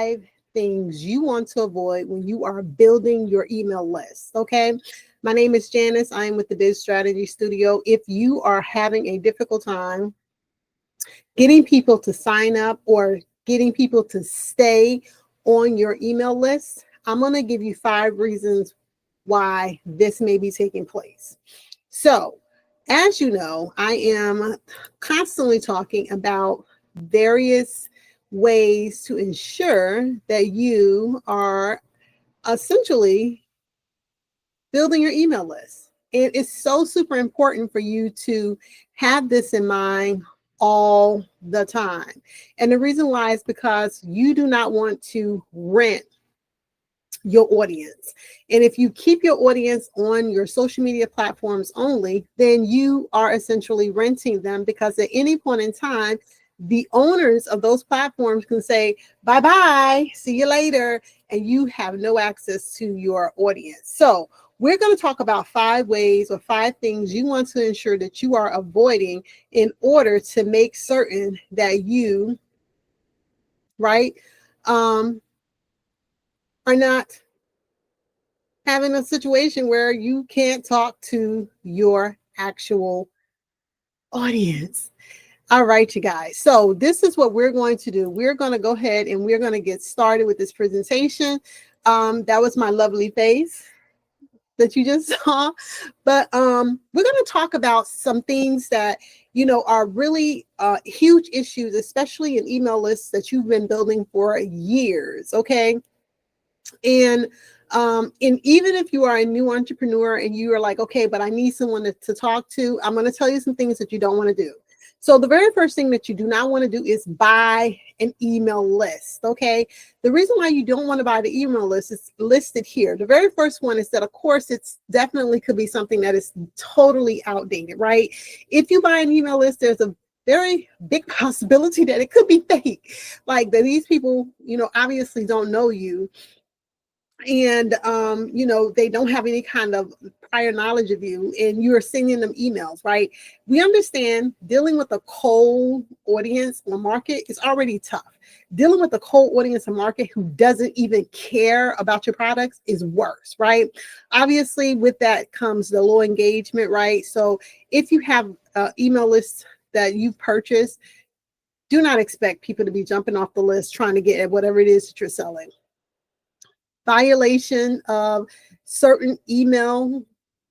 5 things you want to avoid when you are building your email list. Okay. My name is Janice. I am with the Biz Strategy Studio. If you are having a difficult time getting people to sign up or getting people to stay on your email list, I'm going to give you 5 reasons why this may be taking place. So, as you know, I am constantly talking about various ways to ensure that you are essentially building your email list. It is so super important for you to have this in mind all the time. And the reason why is because you do not want to rent your audience. And if you keep your audience on your social media platforms only, then you are essentially renting them, because at any point in time, the owners of those platforms can say, bye-bye, see you later, and you have no access to your audience. So we're going to talk about 5 ways or 5 things you want to ensure that you are avoiding in order to make certain that you, right, are not having a situation where you can't talk to your actual audience. All right, you guys. So this is what we're going to do. We're going to go ahead and we're going to get started with this presentation. That was my lovely face that you just saw. But we're going to talk about some things that, you know, are really huge issues, especially in email lists that you've been building for years. Okay. And even if you are a new entrepreneur and you are like, okay, but I need someone to talk to, I'm going to tell you some things that you don't want to do. So the very first thing that you do not want to do is buy an email list. Okay. The reason why you don't want to buy the email list is listed here. The very first one is that, of course, it's definitely could be something that is totally outdated, right? If you buy an email list, there's a very big possibility that it could be fake. Like that these people, you know, obviously don't know you. And you know, they don't have any kind of prior knowledge of you, and you're sending them emails, right? We understand dealing with a cold audience or market is already tough. Dealing with a cold audience or market who doesn't even care about your products is worse, right? Obviously, with that comes the low engagement, right? So if you have email lists that you purchase, do not expect people to be jumping off the list trying to get at whatever it is that you're selling. Violation of certain email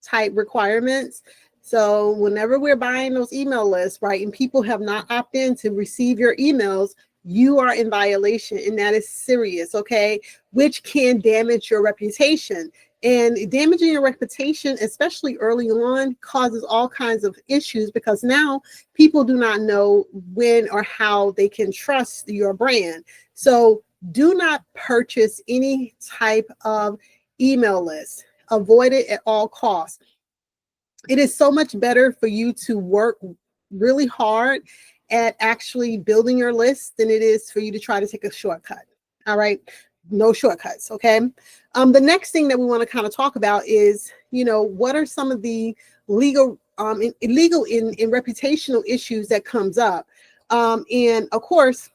type requirements. So whenever we're buying those email lists, right, and people have not opted in to receive your emails, you are in violation, and that is serious, okay, which can damage your reputation. And damaging your reputation, especially early on, causes all kinds of issues, because now people do not know when or how they can trust your brand. So do not purchase any type of email list. Avoid it at all costs. It is so much better for you to work really hard at actually building your list than it is for you to try to take a shortcut. All right. No shortcuts. Okay. The next thing that we want to kind of talk about is, you know, what are some of the legal, illegal in reputational issues that comes up. And of course,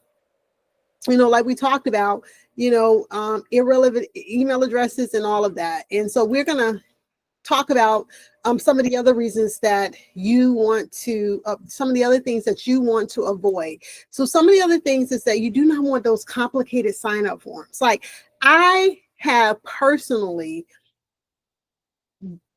you know, like we talked about, you know, irrelevant email addresses and all of that. And so we're going to talk about some of the other reasons that you want to, some of the other things that you want to avoid. So some of the other things is that you do not want those complicated sign-up forms. Like I have personally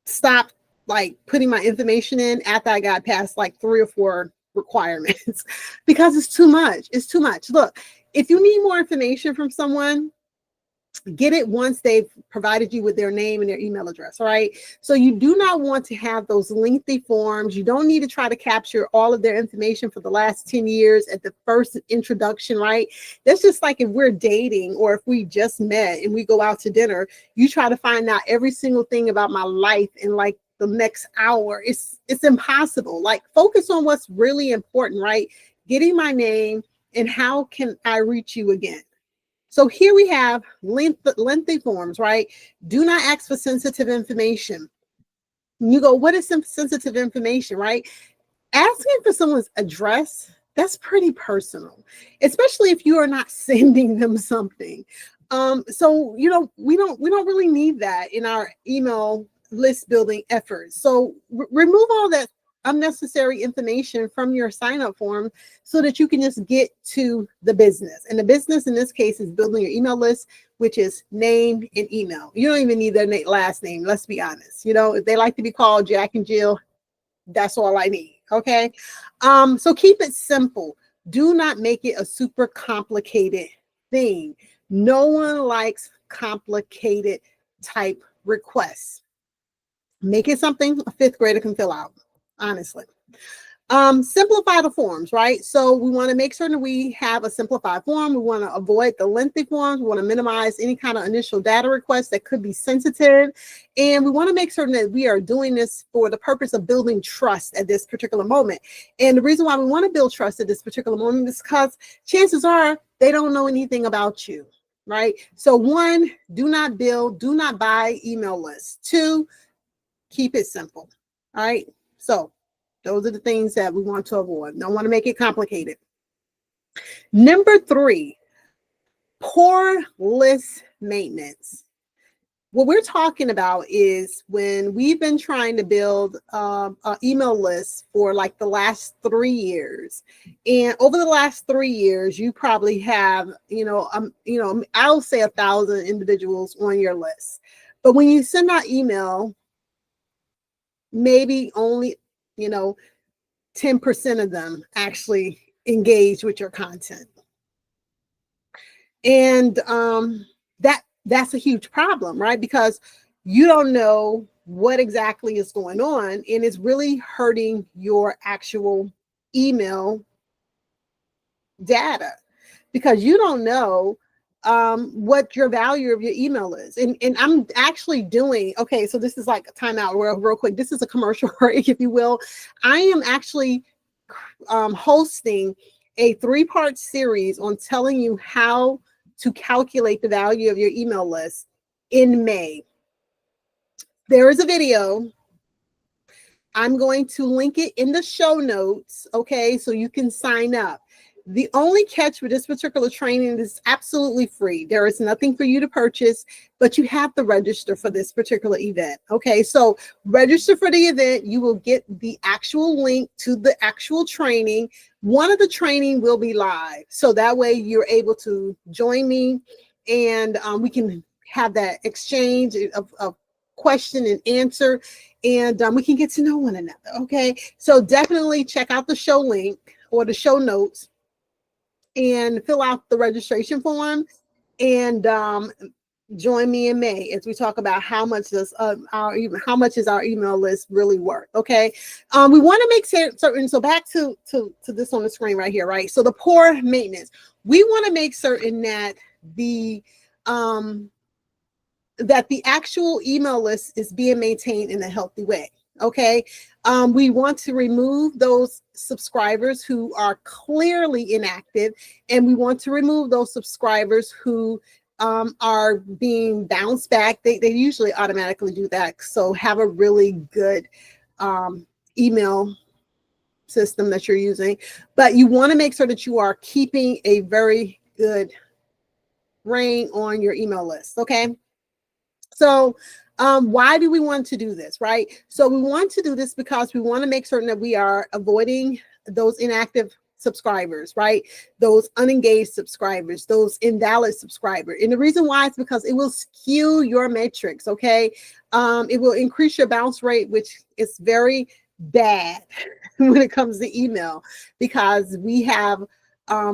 stopped like putting my information in after I got past like 3 or 4 requirements because it's too much. It's too much. Look, if you need more information from someone, get it once they've provided you with their name and their email address. All right. So you do not want to have those lengthy forms. You don't need to try to capture all of their information for the last 10 years at the first introduction, right? That's just like if we're dating or if we just met and we go out to dinner, you try to find out every single thing about my life in like the next hour. It's impossible. Like focus on what's really important, right? Getting my name and how can I reach you again? So here we have lengthy forms, right? Do not ask for sensitive information. You go, what is some sensitive information, right? Asking for someone's address That's pretty personal, especially if you are not sending them something. So we don't really need that in our email list building efforts. So remove all that unnecessary information from your sign up form so that you can just get to the business. And the business in this case is building your email list, which is name and email. You don't even need their last name. Let's be honest. If they like to be called Jack and Jill, that's all I need. Okay. So keep it simple. Do not make it a super complicated thing. No one likes complicated type requests. Make it something a fifth grader can fill out, honestly. Simplify the forms, right? So we want to make sure that we have a simplified form. We want to avoid the lengthy forms. We want to minimize any kind of initial data requests that could be sensitive. And we want to make certain that we are doing this for the purpose of building trust at this particular moment. And the reason why we want to build trust at this particular moment is because chances are they don't know anything about you, right? So 1, do not buy email lists. 2, keep it simple. All right. So those are the things that we want to avoid. Don't want to make it complicated. Number 3, poor list maintenance. What we're talking about is when we've been trying to build an email list for like the last 3 years, and over the last 3 years, you probably have, I'll say 1,000 individuals on your list. But when you send out email, maybe only 10% of them actually engage with your content. And that's a huge problem, right? Because you don't know what exactly is going on, and it's really hurting your actual email data because you don't know what your value of your email is. And I'm actually doing, okay, so this is like a timeout real quick. This is a commercial break, if you will. I am actually hosting a 3-part series on telling you how to calculate the value of your email list in May. There is a video. I'm going to link it in the show notes, okay, so you can sign up. The only catch with this particular training is absolutely free. There is nothing for you to purchase, but you have to register for this particular event. Okay, so register for the event. You will get the actual link to the actual training. One of the training will be live. So that way you're able to join me and we can have that exchange of question and answer, and we can get to know one another. Okay, so definitely check out the show link or the show notes and fill out the registration form, and join me in May as we talk about how much is our email list really worth. Okay, we want to make certain. So back to this on the screen right here, right? So the poor maintenance. We want to make certain that the actual email list is being maintained in a healthy way. Okay. We want to remove those subscribers who are clearly inactive, and we want to remove those subscribers who are being bounced back. They usually automatically do that. So have a really good email system that you're using, but you want to make sure that you are keeping a very good rein on your email list. Okay. So why do we want to do this, right? So we want to do this because we want to make certain that we are avoiding those inactive subscribers, right? Those unengaged subscribers, those invalid subscribers. And the reason why is because it will skew your metrics, okay? It will increase your bounce rate, which is very bad when it comes to email, because we have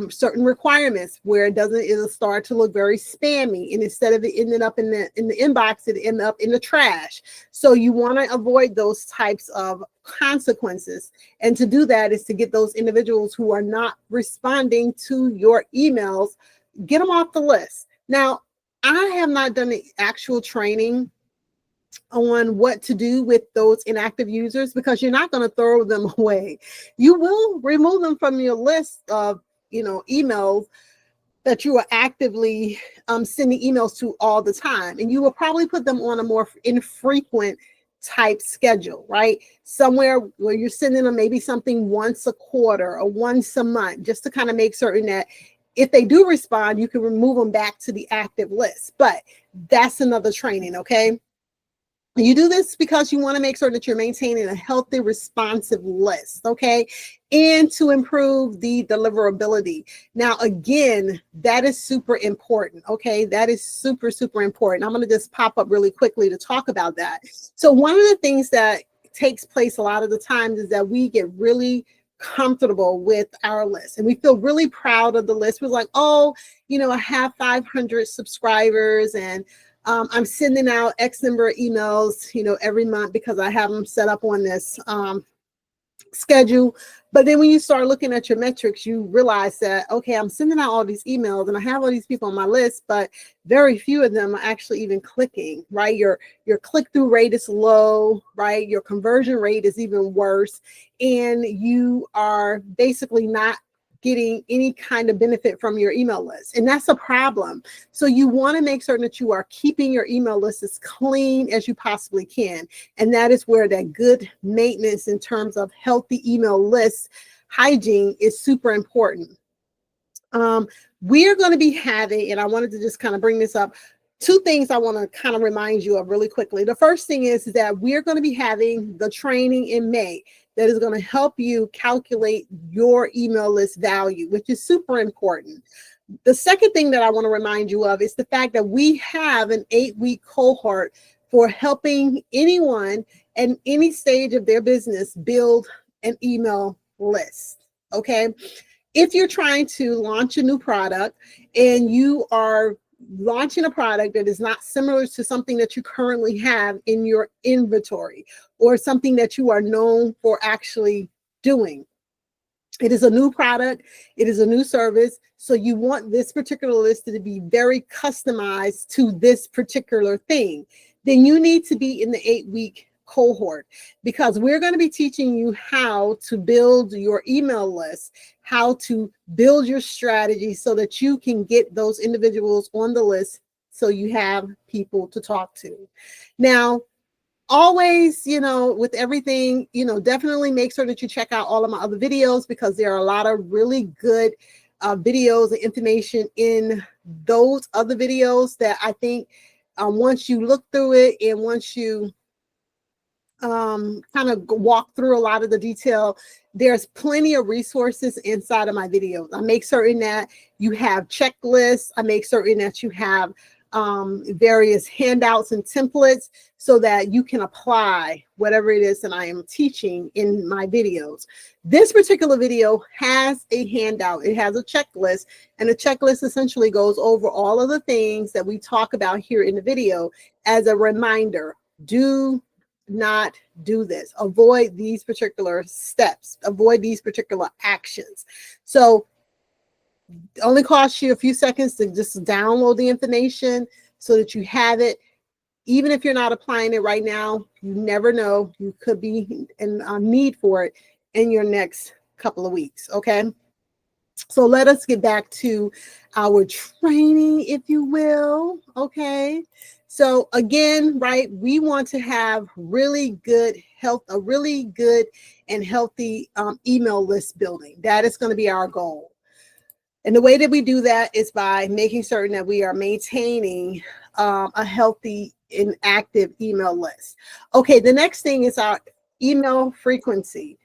certain requirements where it'll start to look very spammy, and instead of it ending up in the inbox, it end up in the trash. So you want to avoid those types of consequences, and to do that is to get those individuals who are not responding to your emails, get them off the list. Now, I have not done the actual training on what to do with those inactive users, because you're not going to throw them away. You will remove them from your list of emails that you are actively sending emails to all the time, and you will probably put them on a more infrequent type schedule, right? Somewhere where you're sending them maybe something once a quarter or once a month, just to kind of make certain that if they do respond, you can remove them back to the active list. But that's another training, okay? You do this because you want to make sure that you're maintaining a healthy, responsive list, okay? And to improve the deliverability. Now, again, that is super important, okay? That is super, super important. I'm going to just pop up really quickly to talk about that. So one of the things that takes place a lot of the times is that we get really comfortable with our list and we feel really proud of the list. We're like, oh, you know, I have 500 subscribers and I'm sending out X number of emails, you know, every month because I have them set up on this schedule. But then when you start looking at your metrics, you realize that, okay, I'm sending out all these emails and I have all these people on my list, but very few of them are actually even clicking, right? Your click-through rate is low, right? Your conversion rate is even worse. And you are basically not getting any kind of benefit from your email list. And that's a problem. So you want to make certain that you are keeping your email list as clean as you possibly can. And that is where that good maintenance in terms of healthy email list hygiene is super important. We're going to be having, and I wanted to just kind of bring this up, two things I want to kind of remind you of really quickly. The first thing is that we're going to be having the training in May that is going to help you calculate your email list value, which is super important. The second thing that I want to remind you of is the fact that we have an 8-week cohort for helping anyone at any stage of their business build an email list, okay? If you're trying to launch a new product and you are launching a product that is not similar to something that you currently have in your inventory or something that you are known for actually doing. It is a new product. It is a new service. So you want this particular list to be very customized to this particular thing. Then you need to be in the 8-week cohort because we're going to be teaching you how to build your email list, how to build your strategy so that you can get those individuals on the list so you have people to talk to. Now, always, you know, with everything, you know, definitely make sure that you check out all of my other videos because there are a lot of really good videos and information in those other videos that I think once you look through it and once you kind of walk through a lot of the detail, there's plenty of resources inside of my videos. I make certain that you have checklists. I make certain that you have various handouts and templates so that you can apply whatever it is that I am teaching in my videos. This particular video has a handout. It has a checklist, and the checklist essentially goes over all of the things that we talk about here in the video as a reminder. Do not do this. Avoid these particular steps. Avoid these particular actions. So it only costs you a few seconds to just download the information so that you have it. Even if you're not applying it right now, you never know. You could be in need for it in your next couple of weeks, okay? So let us get back to our training, if you will, okay? So again, right, we want to have really good health, a really good and healthy email list building. That is going to be our goal. And the way that we do that is by making certain that we are maintaining a healthy and active email list. Okay, the next thing is our email frequency.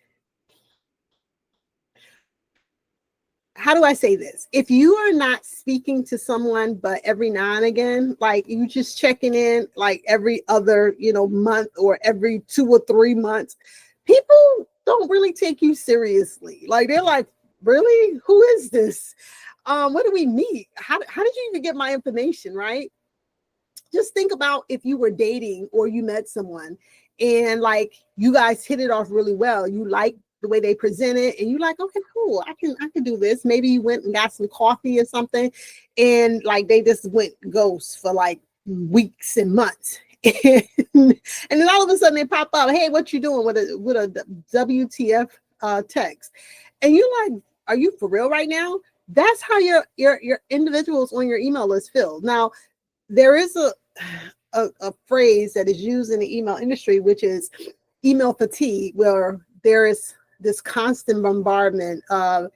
How do I say this? If you are not speaking to someone but every now and again, like you just checking in like every other, you know, month or every 2 or 3 months, people don't really take you seriously. Like they're like, really? Who is this? What do we meet? How did you even get my information, right? Just think about if you were dating or you met someone and like you guys hit it off really well. You like the way they present it and you like, okay, cool, I can do this. Maybe you went and got some coffee or something and like they just went ghost for like weeks and months. And then all of a sudden they pop up, hey, what you doing with a WTF text? And you're like, are you for real right now? That's how your individuals on your email list feel. Now, there is a phrase that is used in the email industry, which is email fatigue, where there is this constant bombardment of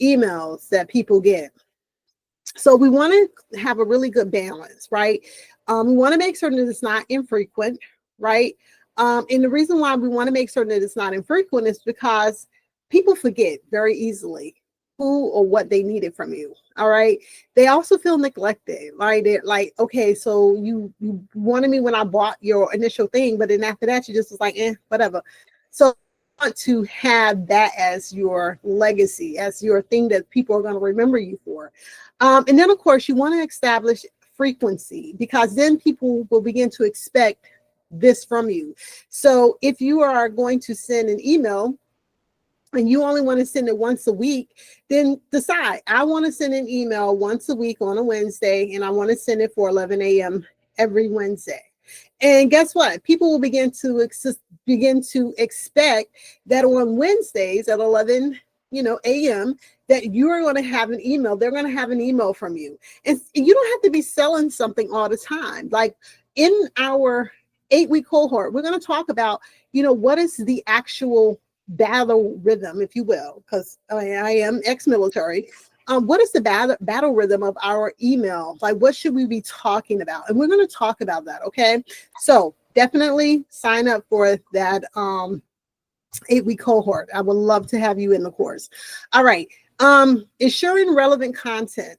emails that people get. So we want to have a really good balance, right? We want to make certain that it's not infrequent, right? And the reason why we want to make certain that it's not infrequent is because people forget very easily who or what they needed from you. All right. They also feel neglected, right? They're like, okay, so you wanted me when I bought your initial thing, but then after that, you just was like, whatever. So I want to have that as your legacy, as your thing that people are going to remember you for. And then, of course, you want to establish frequency, because then people will begin to expect this from you. So if you are going to send an email and you only want to send it once a week, then decide, I want to send an email once a week on a Wednesday, and I want to send it for 11 a.m. every Wednesday. And guess what? People will begin to expect that on Wednesdays at 11 a.m. that you are going to have an email. They're going to have an email from you. And you don't have to be selling something all the time. Like in our 8-week cohort, we're going to talk about, what is the actual battle rhythm, if you will, because I am ex-military. What is the battle rhythm of our email? Like, what should we be talking about? And we're going to talk about that. Okay. So definitely sign up for that 8-week cohort. I would love to have you in the course. All right. Ensuring relevant content.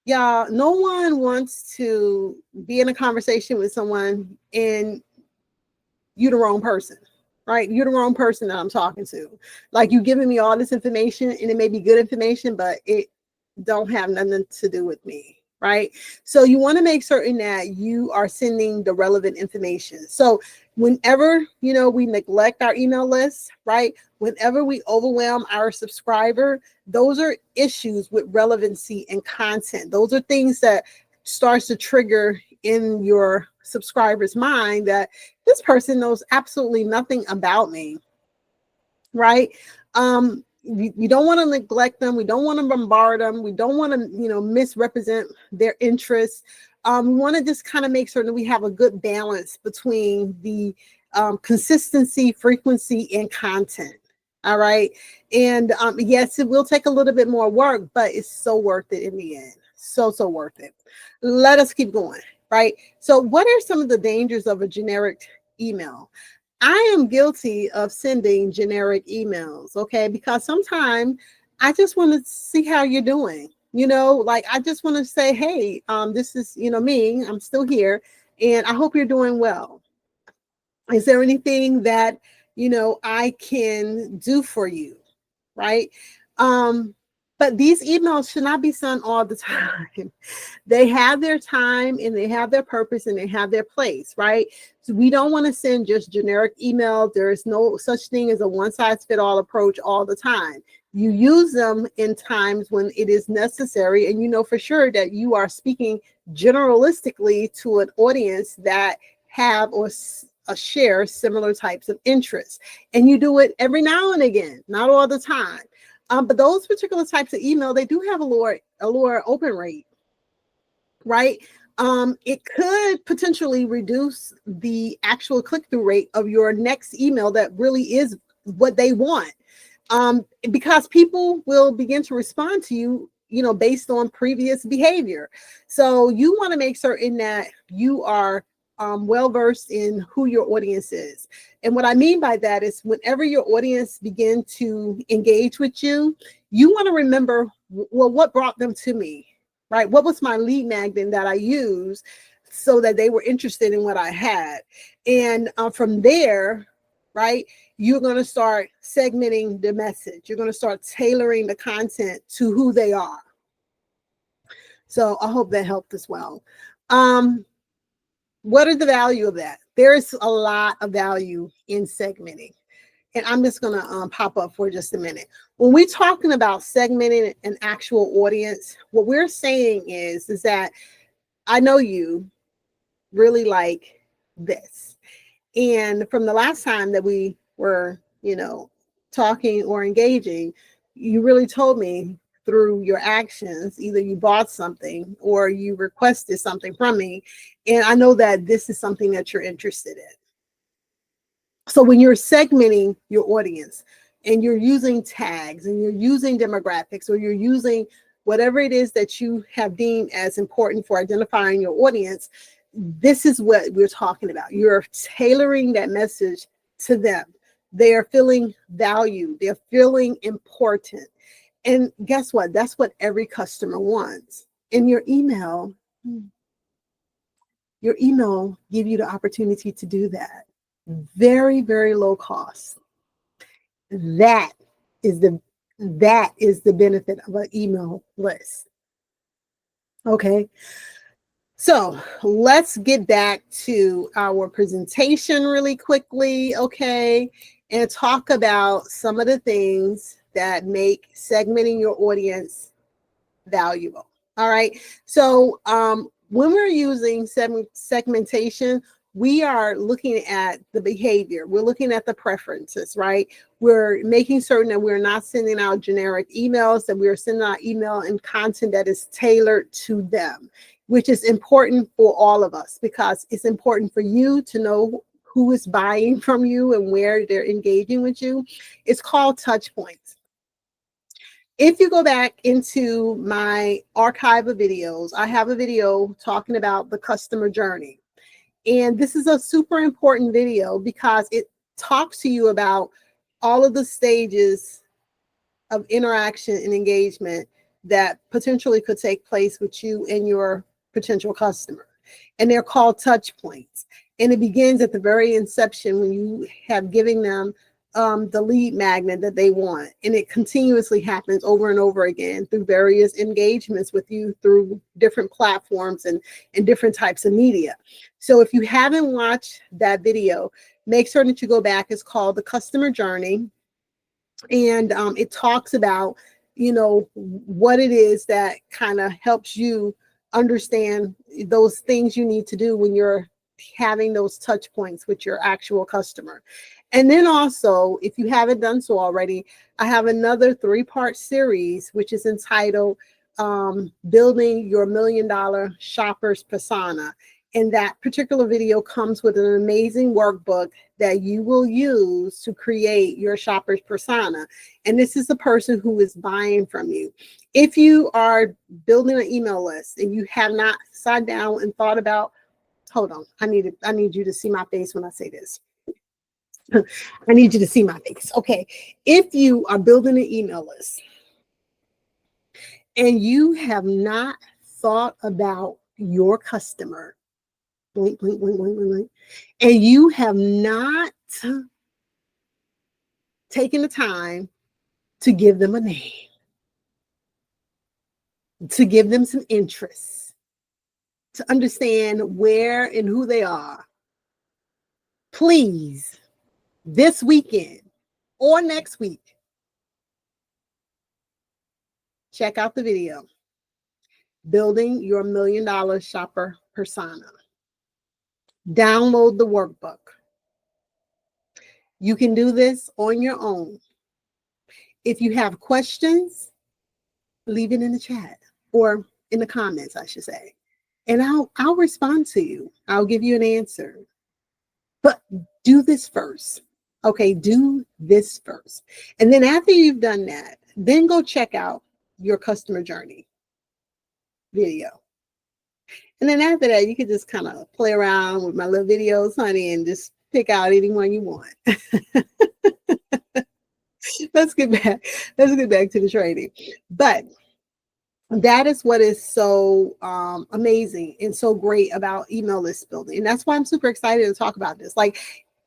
Y'all, no one wants to be in a conversation with someone and you're the wrong person, right? You're the wrong person that I'm talking to. Like, you giving me all this information, and it may be good information, but it don't have nothing to do with me, right? So you want to make certain that you are sending the relevant information. So whenever, we neglect our email list, right? Whenever we overwhelm our subscriber, those are issues with relevancy and content. Those are things that starts to trigger in your subscriber's mind that this person knows absolutely nothing about me, right? We don't want to neglect them. We don't want to bombard them. We don't want to, misrepresent their interests. We want to just kind of make sure that we have a good balance between the consistency, frequency, and content. All right. And yes, it will take a little bit more work, but it's so worth it in the end. So worth it. Let us keep going. Right. So what are some of the dangers of a generic email? I am guilty of sending generic emails, okay? Because sometimes I just want to see how you're doing. Like, I just want to say, hey, this is, me, I'm still here, and I hope you're doing well. Is there anything that, I can do for you, right? But these emails should not be sent all the time. They have their time, and they have their purpose, and they have their place, right? So we don't want to send just generic email. There is no such thing as a one-size-fits-all approach all the time. You use them in times when it is necessary, and you know for sure that you are speaking generalistically to an audience that have or share similar types of interests. And you do it every now and again, not all the time. But those particular types of email, they do have a lower open rate, right? It could potentially reduce the actual click-through rate of your next email that really is what they want, because people will begin to respond to you, based on previous behavior. So you want to make certain that you are well-versed in who your audience is. And what I mean by that is whenever your audience begin to engage with you, you want to remember, well, what brought them to me, right? What was my lead magnet that I used so that they were interested in what I had? And from there, right, you're going to start segmenting the message. You're going to start tailoring the content to who they are. So I hope that helped as well. What is the value of that? There is a lot of value in segmenting. And I'm just going to pop up for just a minute. When we're talking about segmenting an actual audience, what we're saying is that I know you really like this. And from the last time that we were, talking or engaging, you really told me through your actions. Either you bought something or you requested something from me. And I know that this is something that you're interested in. So when you're segmenting your audience and you're using tags and you're using demographics or you're using whatever it is that you have deemed as important for identifying your audience, this is what we're talking about. You're tailoring that message to them. They are feeling valued. They're feeling important. And guess what? That's what every customer wants. In your email give you the opportunity to do that. Very, very low cost. That is the benefit of an email list. Okay. So let's get back to our presentation really quickly, okay, and talk about some of the things that make segmenting your audience valuable. All right. So when we're using segmentation, we are looking at the behavior. We're looking at the preferences, right? We're making certain that we're not sending out generic emails, that we're sending out email and content that is tailored to them, which is important for all of us because it's important for you to know who is buying from you and where they're engaging with you. It's called touch points. If you go back into my archive of videos, I have a video talking about the customer journey. And this is a super important video because it talks to you about all of the stages of interaction and engagement that potentially could take place with you and your potential customer. And they're called touch points. And it begins at the very inception when you have given them the lead magnet that they want. And it continuously happens over and over again through various engagements with you through different platforms and different types of media. So if you haven't watched that video, make sure that you go back. It's called The Customer Journey. And it talks about, what it is that kind of helps you understand those things you need to do when you're having those touch points with your actual customer. And then also, if you haven't done so already, I have another 3-part series, which is entitled Building Your $1 Million Shopper's Persona. And that particular video comes with an amazing workbook that you will use to create your shopper's persona. And this is the person who is buying from you. If you are building an email list and you have not sat down and thought about, hold on, I need you to see my face when I say this. I need you to see my face. Okay. If you are building an email list and you have not thought about your customer, blink, blink, blink, blink, blink, blink, and you have not taken the time to give them a name, to give them some interest, to understand where and who they are, please, this weekend or next week, check out the video, Building Your $1 Million Shopper Persona. Download the workbook. You can do this on your own. If you have questions, leave it in the chat or in the comments, I should say. And I'll respond to you. I'll give you an answer. But do this first. Okay, do this first. And then after you've done that, then go check out your customer journey video. And then after that, you can just kind of play around with my little videos, honey, and just pick out any one you want. Let's get back to the training. But that is what is so amazing and so great about email list building. And that's why I'm super excited to talk about this. Like,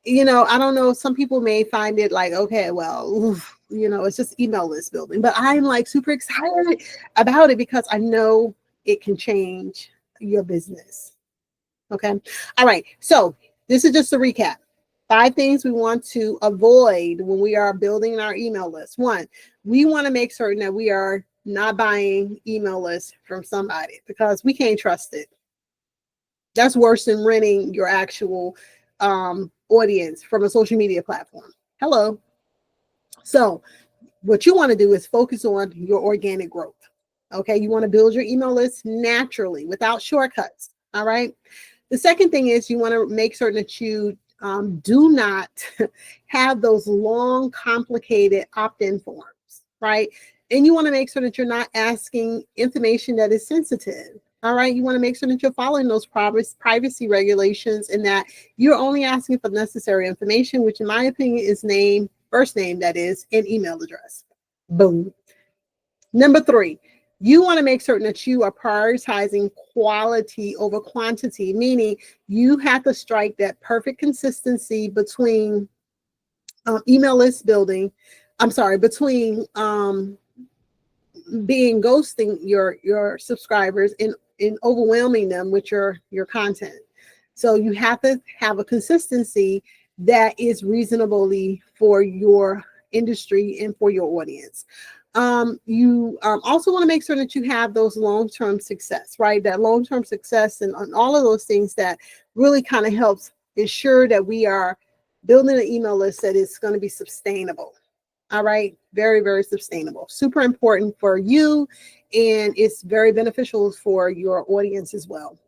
I don't know, some people may find it like, okay, well, it's just email list building. But I'm like super excited about it because I know it can change your business. Okay. All right. So this is just a recap. 5 things we want to avoid when we are building our email list. 1, we want to make certain that we are not buying email lists from somebody because we can't trust it. That's worse than renting your actual audience from a social media platform. Hello. So what you want to do is focus on your organic growth. Okay, you want to build your email list naturally without shortcuts. All right. The second thing is you want to make certain that you do not have those long, complicated opt-in forms, right? And you want to make sure that you're not asking information that is sensitive. All right, you want to make sure that you're following those privacy regulations and that you're only asking for necessary information, which in my opinion is name, first name, that is, and email address. Boom. Number 3, you want to make certain that you are prioritizing quality over quantity, meaning you have to strike that perfect consistency between email list building. Between being ghosting your subscribers and overwhelming them with your content. So you have to have a consistency that is reasonably for your industry and for your audience. You also want to make sure that you have those long-term success, right? That long-term success and all of those things that really kind of helps ensure that we are building an email list that is going to be sustainable. All right, very, very sustainable. Super important for you, and it's very beneficial for your audience as well.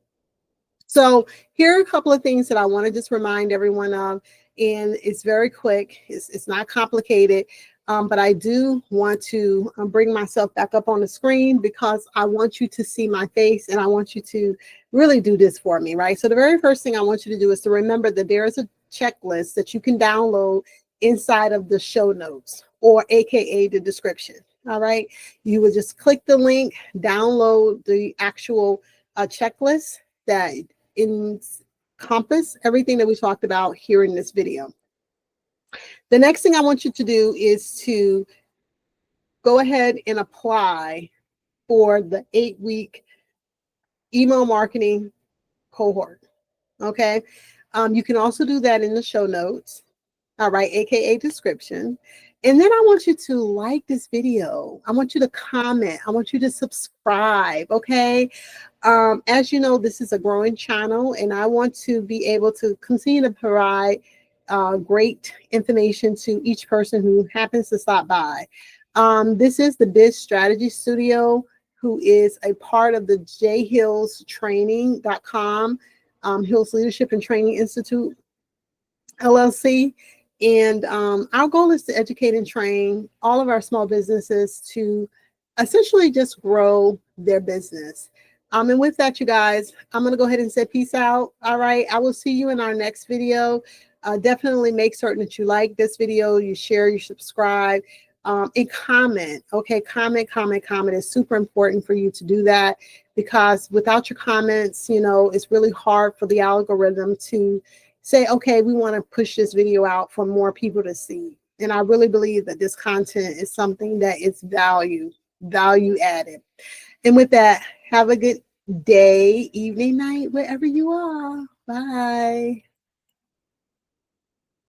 So here are a couple of things that I want to just remind everyone of, and it's very quick. It's not complicated, but I do want to bring myself back up on the screen because I want you to see my face and I want you to really do this for me, right? So the very first thing I want you to do is to remember that there is a checklist that you can download inside of the show notes, or AKA the description. All right. You would just click the link, download the actual checklist that encompass everything that we talked about here in this video. The next thing I want you to do is to go ahead and apply for the 8-week email marketing cohort. Okay. You can also do that in the show notes. All right, AKA description. And then I want you to like this video. I want you to comment. I want you to subscribe, okay? As you know, this is a growing channel, and I want to be able to continue to provide great information to each person who happens to stop by. This is the Biz Strategy Studio, who is a part of the jhillstraining.com, Hills Leadership and Training Institute, LLC. And our goal is to educate and train all of our small businesses to essentially just grow their business. And with that, you guys, I'm going to go ahead and say peace out. All right. I will see you in our next video. Definitely make certain that you like this video, you share, you subscribe, and comment. Okay. Comment. It's super important for you to do that because without your comments, you know, it's really hard for the algorithm to say, okay, we want to push this video out for more people to see. And I really believe that this content is something that is value added. And with that, have a good day, evening, night, wherever you are. Bye.